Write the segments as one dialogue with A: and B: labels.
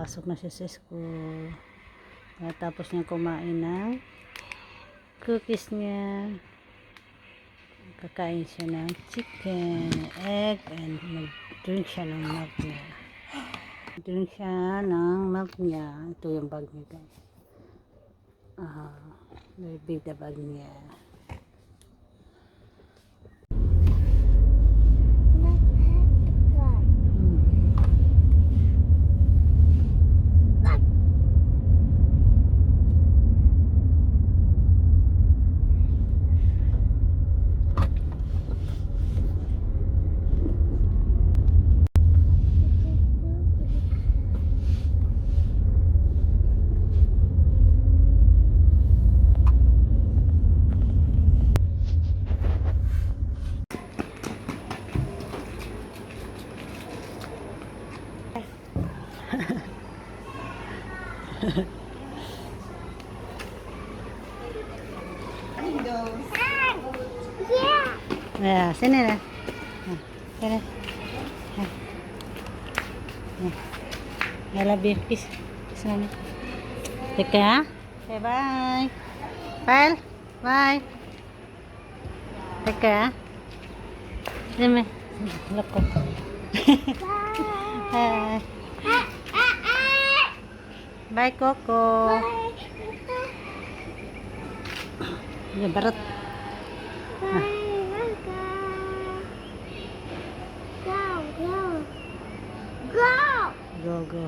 A: papasok na siya sa school. Tapos niya kumain ng cookies niya. Kakain siya ng chicken, egg, and mag-drink siya ng milk niya. Drink siya ng milk niya. Ito yung bag niya, guys. Very big the bag niya. Yeah, sini na. Sini. I love you. Kiss. Kiss namin. Teka. Okay, bye. Bye. Bye. Teka. Sini. Loko. Bye. Bye, Coco. Ya, barat. Go, go.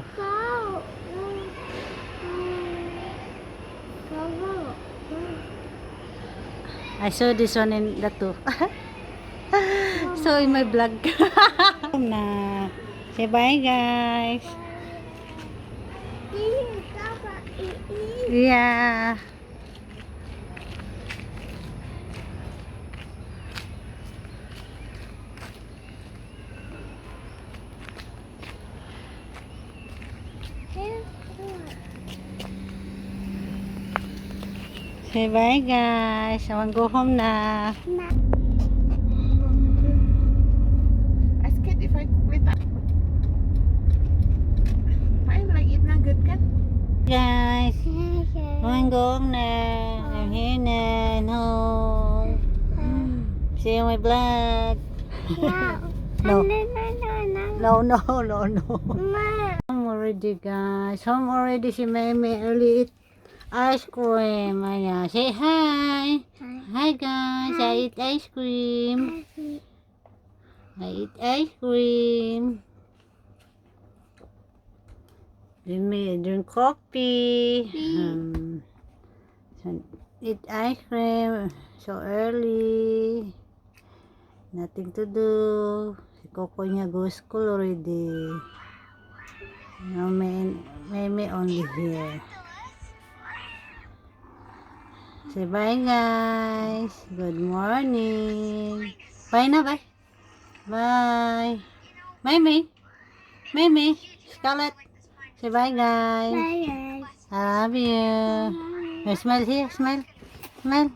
A: I saw this one in the two. So in my vlog. Na. Say bye, guys. Yeah. Say bye, guys. I want to go home na.
B: I scared if I cook with that. Fine, like it not good, kan?
A: Guys, I want to go home na. I'm here na. No. See you in my vlog. No. No, no, no, no. Home already, guys. Home already. Si Meme early eat ice cream. Ayan. Say hi. Hi, guys. I eat ice cream. I eat ice cream. Drink coffee. Eat ice cream. So early. Nothing to do. Si Coco niya go school already. Now Meme only here. Say bye, guys. Good morning. Bye na, bye. Bye. Meme. Meme. Scarlett. Say bye, guys.
C: Bye, guys.
A: I love you. Smile here. Smile. Smile.